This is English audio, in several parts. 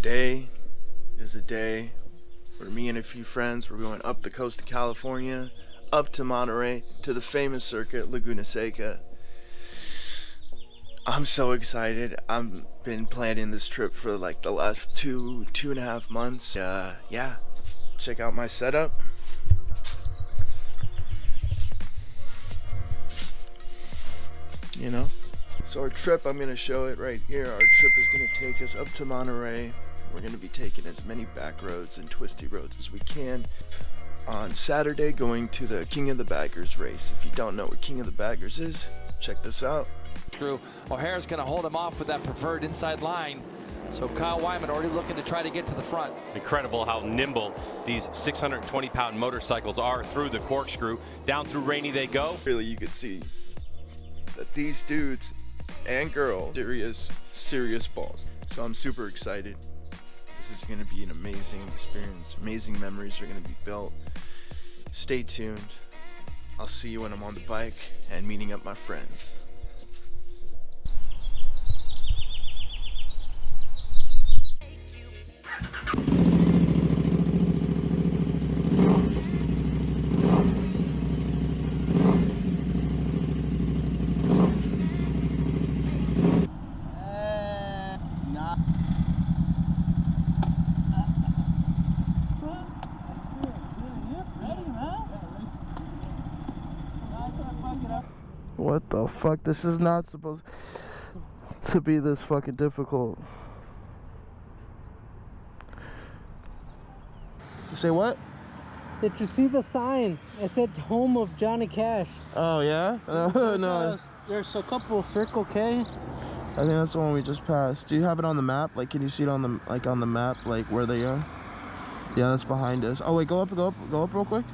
Today is the day where me and a few friends were going up the coast of California, up to Monterey, to the famous circuit, Laguna Seca. I'm so excited. I've been planning this trip for like the last two and a half months. Yeah, check out my setup. You know, so our trip, I'm gonna show it right here. Our trip is gonna take us up to Monterey. We're gonna be taking as many back roads and twisty roads as we can. On Saturday, going to the King of the Baggers race. If you don't know what King of the Baggers is, check this out. O'Hara's going to hold him off with that preferred inside line. So Kyle Wyman already looking to try to get to the front. Incredible how nimble these 620-pound motorcycles are through the corkscrew. Down through Rainy they go. Really, you could see that these dudes and girls, serious balls. So I'm super excited. This is going to be an amazing experience. Amazing memories are going to be built. Stay tuned. I'll see you when I'm on the bike and meeting up my friends. What the fuck? This is not supposed to be this fucking difficult. You say what? Did you see the sign? It said home of Johnny Cash. Oh yeah? No. There's a couple Circle K. I think that's the one we just passed. Do you have it on the map? Like, can you see it on the map, like where they are? Yeah, that's behind us. Oh wait, go up real quick.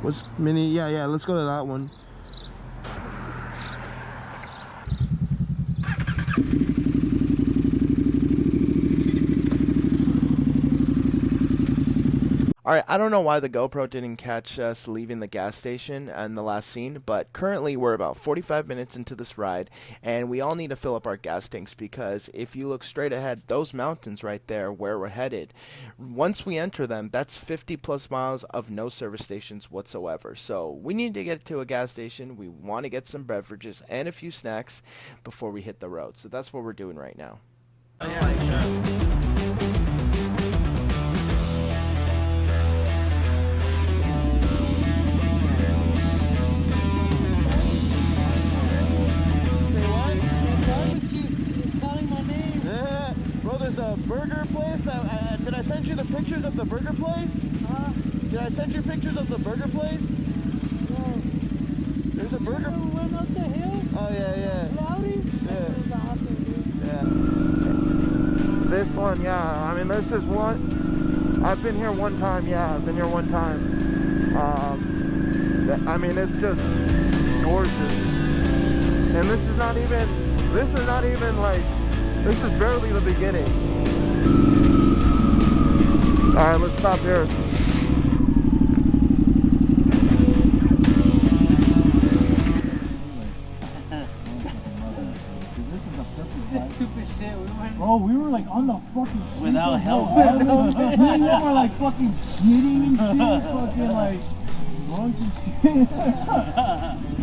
What's mini? Yeah. Let's go to that one. Alright, I don't know why the GoPro didn't catch us leaving the gas station and the last scene, but currently we're about 45 minutes into this ride, and we all need to fill up our gas tanks because if you look straight ahead, those mountains right there where we're headed, once we enter them, that's 50 plus miles of no service stations whatsoever. So we need to get to a gas station, we want to get some beverages and a few snacks before we hit the road. So that's what we're doing right now. There's a burger place that did I send you the pictures of the burger place? Did I send you pictures of the burger place? No. There's a burger. You went up the hill? Oh yeah. Cloudy? Yeah. That was awesome, dude. Yeah. This one, yeah. I mean, this is one. I've been here one time. Yeah, I've been here one time. I mean, it's just gorgeous. And this is not even like. This is barely the beginning. Alright, let's stop here. Stupid shit. Bro, we were like on the fucking street Without help. We were like fucking shitting and shit. Fucking like drunk and shit.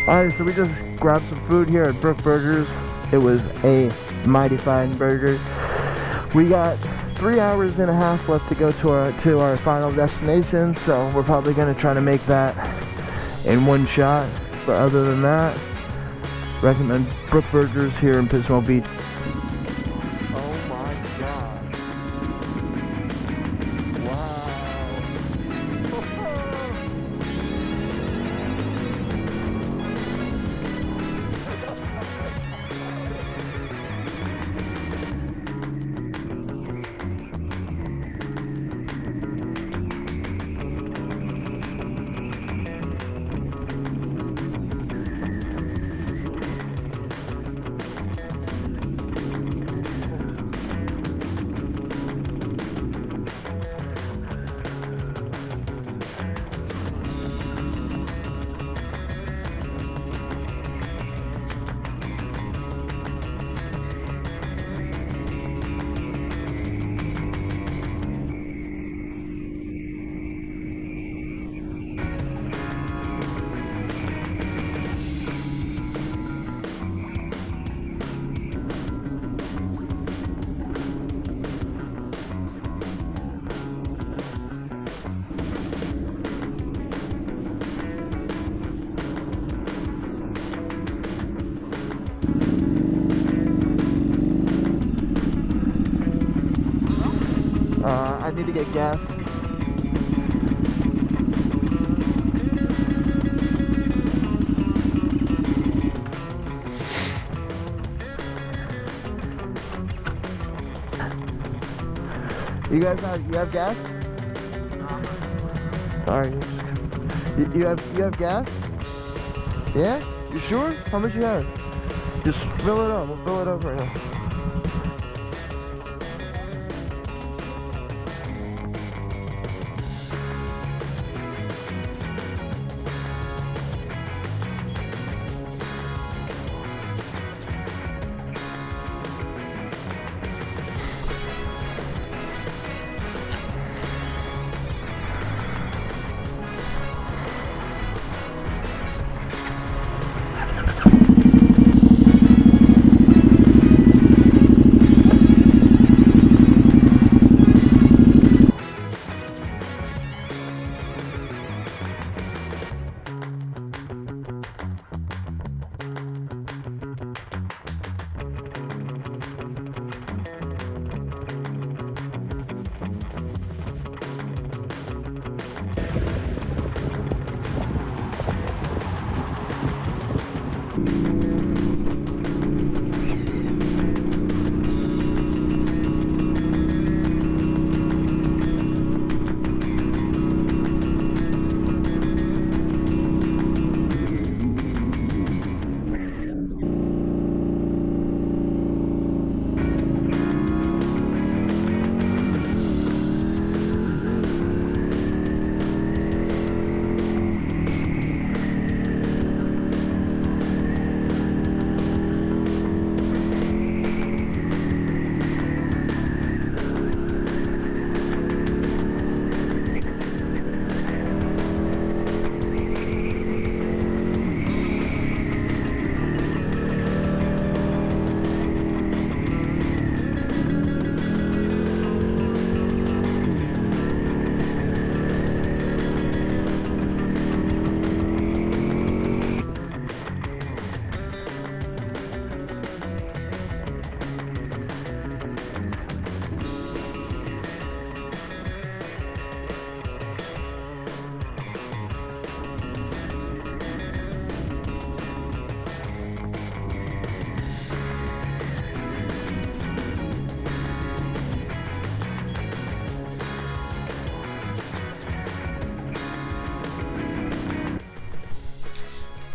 Alright, so we just grabbed some food here at Brook Burgers. It was a mighty fine burger. We got 3 hours and a half left to go to our final destination, so we're probably gonna try to make that in one shot. But other than that, recommend Brook Burgers here in Pismo Beach. Oh my god. Wow. I need to get gas. You have gas? Alright. You have gas? Yeah? You sure? How much you have? Just fill it up. We'll fill it up right now.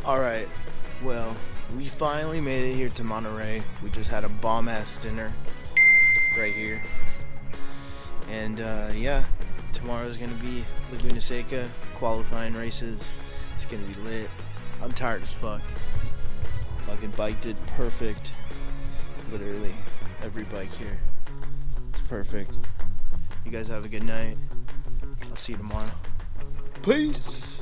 Alright, well, we finally made it here to Monterey. We just had a bomb-ass dinner right here. And yeah, tomorrow's gonna be Laguna Seca, qualifying races. It's gonna be lit. I'm tired as fuck. Fucking bike did perfect. Literally, every bike here. It's perfect. You guys have a good night. I'll see you tomorrow. Peace!